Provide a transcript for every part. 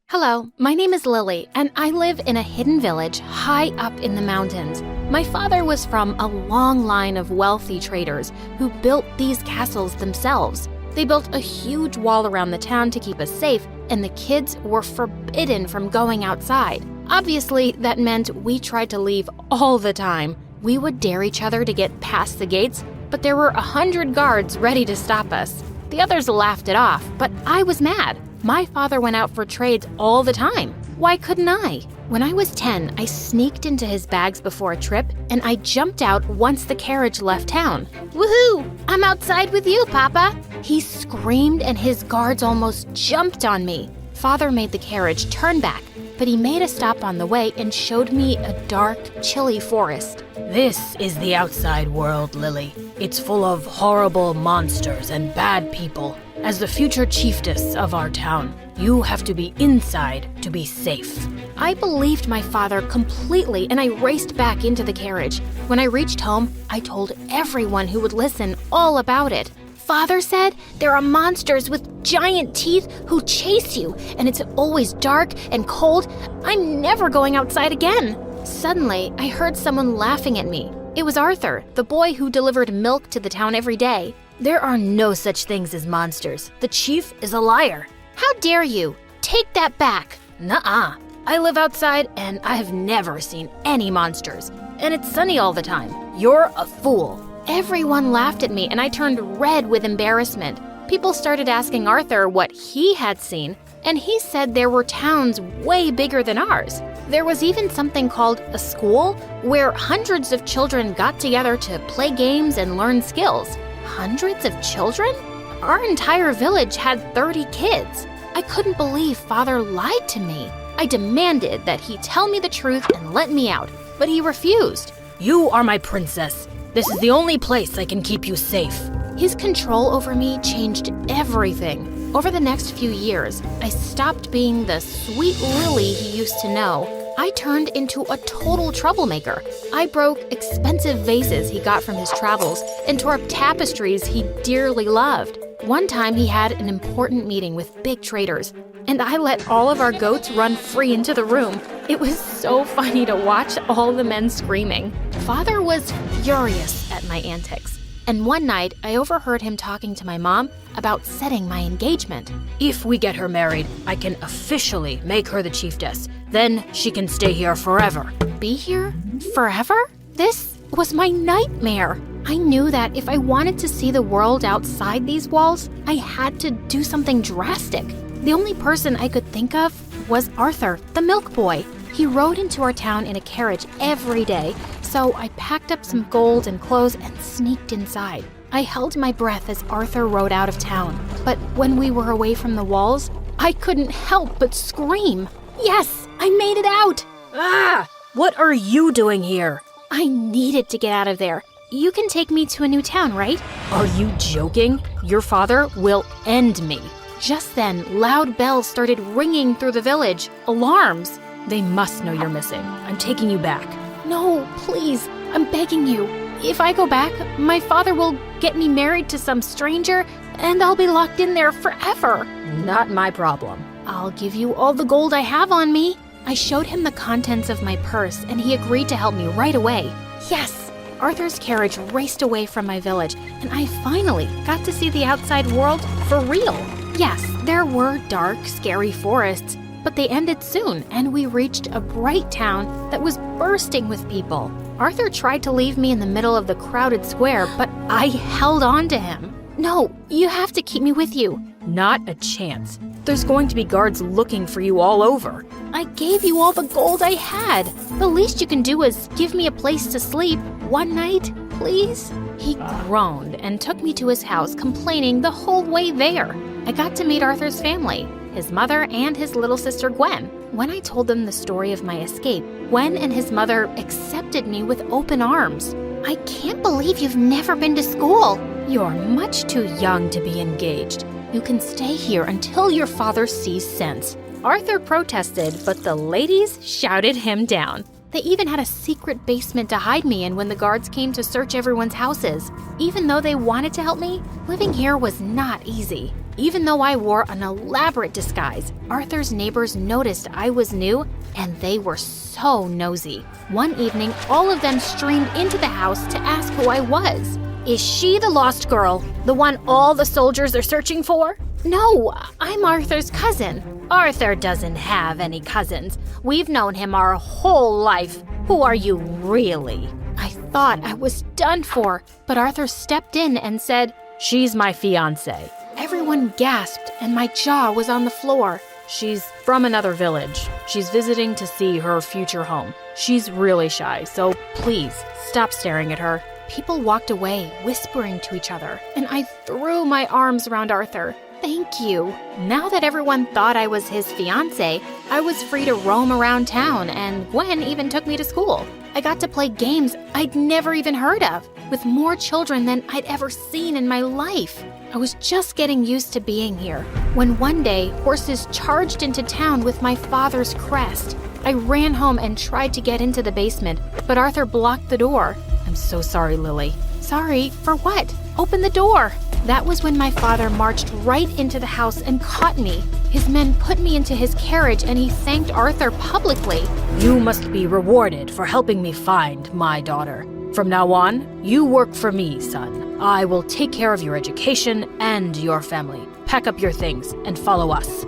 Hello, my name is Lily, and I live in a hidden village high up in the mountains. My father was from a long line of wealthy traders who built these castles themselves. They built a huge wall around the town to keep us safe, and the kids were forbidden from going outside. Obviously, that meant we tried to leave all the time. We would dare each other to get past the gates, but there were 100 guards ready to stop us. The others laughed it off, but I was mad. My father went out for trades all the time. Why couldn't I? When I was 10, I sneaked into his bags before a trip, and I jumped out once the carriage left town. Woohoo! I'm outside with you, Papa! He screamed, and his guards almost jumped on me. Father made the carriage turn back, but he made a stop on the way and showed me a dark, chilly forest. This is the outside world, Lily. It's full of horrible monsters and bad people. As the future chiefess of our town, you have to be inside to be safe. I believed my father completely, and I raced back into the carriage. When I reached home, I told everyone who would listen all about it. Father said there are monsters with giant teeth who chase you, and it's always dark and cold. I'm never going outside again. Suddenly, I heard someone laughing at me. It was Arthur, the boy who delivered milk to the town every day. There are no such things as monsters. The chief is a liar. How dare you? Take that back. Nuh-uh. I live outside and I have never seen any monsters. And it's sunny all the time. You're a fool. Everyone laughed at me and I turned red with embarrassment. People started asking Arthur what he had seen, and he said there were towns way bigger than ours. There was even something called a school where hundreds of children got together to play games and learn skills. Hundreds of children? Our entire village had 30 kids. I couldn't believe Father lied to me. I demanded that he tell me the truth and let me out, but he refused. You are my princess. This is the only place I can keep you safe. His control over me changed everything. Over the next few years, I stopped being the sweet Lily he used to know. I turned into a total troublemaker. I broke expensive vases he got from his travels and tore up tapestries he dearly loved. One time he had an important meeting with big traders, and I let all of our goats run free into the room. It was so funny to watch all the men screaming. Father was furious at my antics, and one night I overheard him talking to my mom about setting my engagement. If we get her married, I can officially make her the chiefess. Then she can stay here forever. Be here? Forever? This was my nightmare. I knew that if I wanted to see the world outside these walls, I had to do something drastic. The only person I could think of was Arthur, the milk boy. He rode into our town in a carriage every day, so I packed up some gold and clothes and sneaked inside. I held my breath as Arthur rode out of town, but when we were away from the walls, I couldn't help but scream. Yes, I made it out! Ah! What are you doing here? I needed to get out of there. You can take me to a new town, right? Are you joking? Your father will end me. Just then, loud bells started ringing through the village. Alarms. They must know you're missing. I'm taking you back. No, please, I'm begging you. If I go back, my father will get me married to some stranger, and I'll be locked in there forever. Not my problem. I'll give you all the gold I have on me. I showed him the contents of my purse, and he agreed to help me right away. Yes, Arthur's carriage raced away from my village, and I finally got to see the outside world for real. Yes, there were dark, scary forests, but they ended soon, and we reached a bright town that was bursting with people. Arthur tried to leave me in the middle of the crowded square, but I held on to him. No, you have to keep me with you. Not a chance. There's going to be guards looking for you all over. I gave you all the gold I had. The least you can do is give me a place to sleep one night, please? He groaned and took me to his house, complaining the whole way there. I got to meet Arthur's family, his mother and his little sister Gwen. When I told them the story of my escape, Gwen and his mother accepted me with open arms. I can't believe you've never been to school. You're much too young to be engaged. You can stay here until your father sees sense. Arthur protested, but the ladies shouted him down. They even had a secret basement to hide me in when the guards came to search everyone's houses. Even though they wanted to help me, living here was not easy. Even though I wore an elaborate disguise, Arthur's neighbors noticed I was new, and they were so nosy. One evening, all of them streamed into the house to ask who I was. Is she the lost girl? The one all the soldiers are searching for? No, I'm Arthur's cousin. Arthur doesn't have any cousins. We've known him our whole life. Who are you really? I thought I was done for, but Arthur stepped in and said, "She's my fiancée." Everyone gasped, and my jaw was on the floor. She's from another village. She's visiting to see her future home. She's really shy, so please stop staring at her. People walked away, whispering to each other, and I threw my arms around Arthur. Thank you. Now that everyone thought I was his fiancé, I was free to roam around town, and Gwen even took me to school. I got to play games I'd never even heard of, with more children than I'd ever seen in my life. I was just getting used to being here, when one day horses charged into town with my father's crest. I ran home and tried to get into the basement, but Arthur blocked the door. I'm so sorry, Lily. Sorry for what? Open the door. That was when my father marched right into the house and caught me. His men put me into his carriage and he thanked Arthur publicly. You must be rewarded for helping me find my daughter. From now on, you work for me, son. I will take care of your education and your family. Pack up your things and follow us.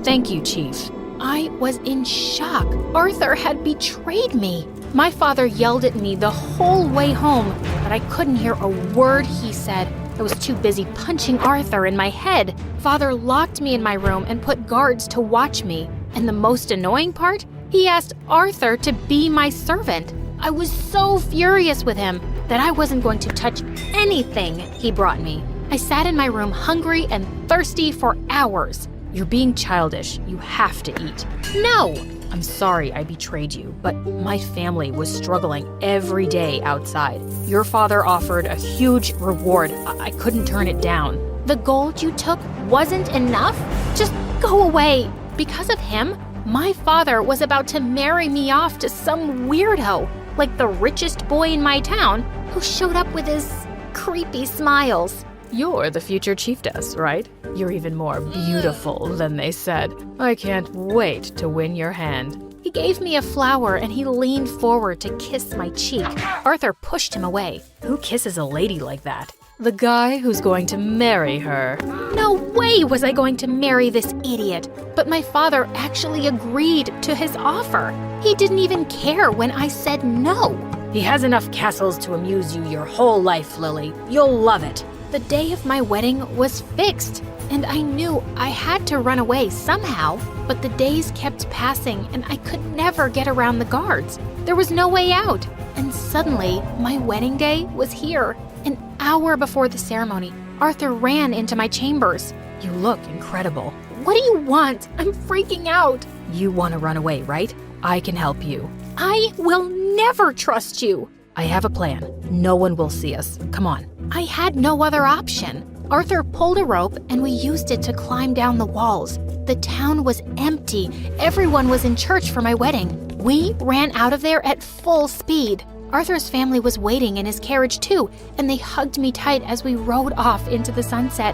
Thank you, Chief. I was in shock. Arthur had betrayed me. My father yelled at me the whole way home, but I couldn't hear a word he said. I was too busy punching Arthur in my head. Father locked me in my room and put guards to watch me. And the most annoying part? He asked Arthur to be my servant. I was so furious with him that I wasn't going to touch anything he brought me. I sat in my room hungry and thirsty for hours. You're being childish. You have to eat. No! I'm sorry I betrayed you, but my family was struggling every day outside. Your father offered a huge reward. I couldn't turn it down. The gold you took wasn't enough? Just go away. Because of him, my father was about to marry me off to some weirdo, like the richest boy in my town, who showed up with his creepy smiles. You're the future chiefess, right? You're even more beautiful than they said. I can't wait to win your hand. He gave me a flower and he leaned forward to kiss my cheek. Arthur pushed him away. Who kisses a lady like that? The guy who's going to marry her. No way was I going to marry this idiot. But my father actually agreed to his offer. He didn't even care when I said no. He has enough castles to amuse you your whole life, Lily. You'll love it. The day of my wedding was fixed, and I knew I had to run away somehow, but the days kept passing and I could never get around the guards. There was no way out, and suddenly my wedding day was here. An hour before the ceremony, Arthur ran into my chambers. You look incredible. What do you want? I'm freaking out. You want to run away, right? I can help you. I will never trust you. I have a plan. No one will see us. Come on. I had no other option. Arthur pulled a rope and we used it to climb down the walls. The town was empty. Everyone was in church for my wedding. We ran out of there at full speed. Arthur's family was waiting in his carriage too, and they hugged me tight as we rode off into the sunset.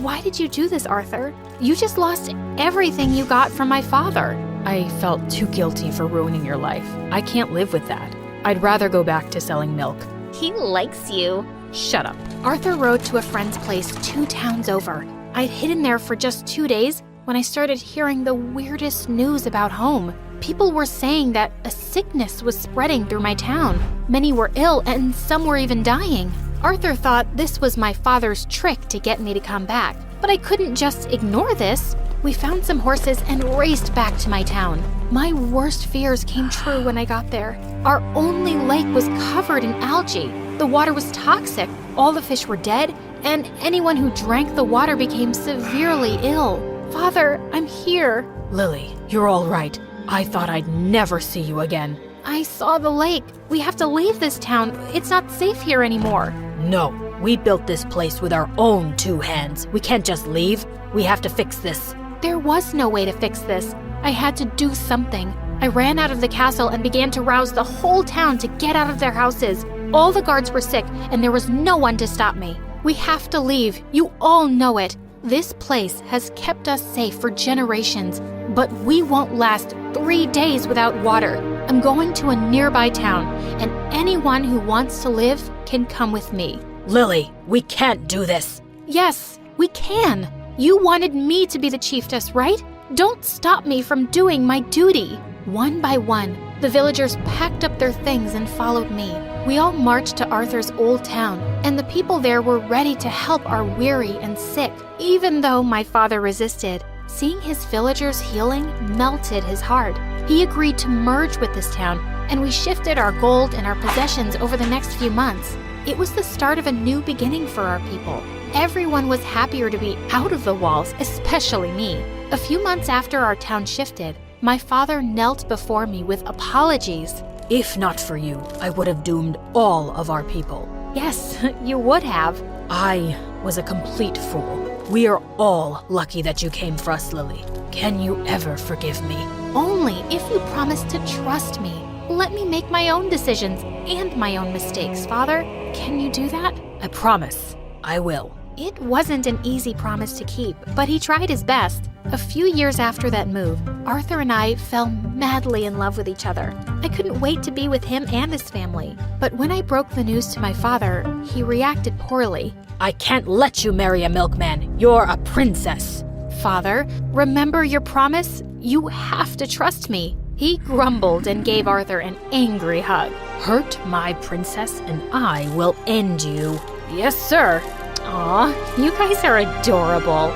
Why did you do this, Arthur? You just lost everything you got from my father. I felt too guilty for ruining your life. I can't live with that. I'd rather go back to selling milk. He likes you. Shut up. Arthur rode to a friend's place 2 towns over. I'd hidden there for just 2 days when I started hearing the weirdest news about home. People were saying that a sickness was spreading through my town. Many were ill and some were even dying. Arthur thought this was my father's trick to get me to come back, but I couldn't just ignore this. We found some horses and raced back to my town. My worst fears came true when I got there. Our only lake was covered in algae. The water was toxic, all the fish were dead, and anyone who drank the water became severely ill. Father, I'm here. Lily, you're all right. I thought I'd never see you again. I saw the lake. We have to leave this town. It's not safe here anymore. No, we built this place with our own 2 hands. We can't just leave. We have to fix this. There was no way to fix this. I had to do something. I ran out of the castle and began to rouse the whole town to get out of their houses. All the guards were sick, and there was no one to stop me. We have to leave. You all know it. This place has kept us safe for generations, but we won't last 3 days without water. I'm going to a nearby town, and anyone who wants to live can come with me. Lily, we can't do this. Yes, we can. You wanted me to be the chiefess, right? Don't stop me from doing my duty. One by one, the villagers packed up their things and followed me. We all marched to Arthur's old town, and the people there were ready to help our weary and sick. Even though my father resisted, seeing his villagers healing melted his heart. He agreed to merge with this town, and we shifted our gold and our possessions over the next few months. It was the start of a new beginning for our people. Everyone was happier to be out of the walls, especially me. A few months after our town shifted, my father knelt before me with apologies. If not for you, I would have doomed all of our people. Yes, you would have. I was a complete fool. We are all lucky that you came for us, Lily. Can you ever forgive me? Only if you promise to trust me. Let me make my own decisions and my own mistakes, Father. Can you do that? I promise. I will. It wasn't an easy promise to keep, but he tried his best. A few years after that move, Arthur and I fell madly in love with each other. I couldn't wait to be with him and his family. But when I broke the news to my father, he reacted poorly. I can't let you marry a milkman. You're a princess. Father, remember your promise? You have to trust me. He grumbled and gave Arthur an angry hug. Hurt my princess and I will end you. Yes, sir. Aw, you guys are adorable.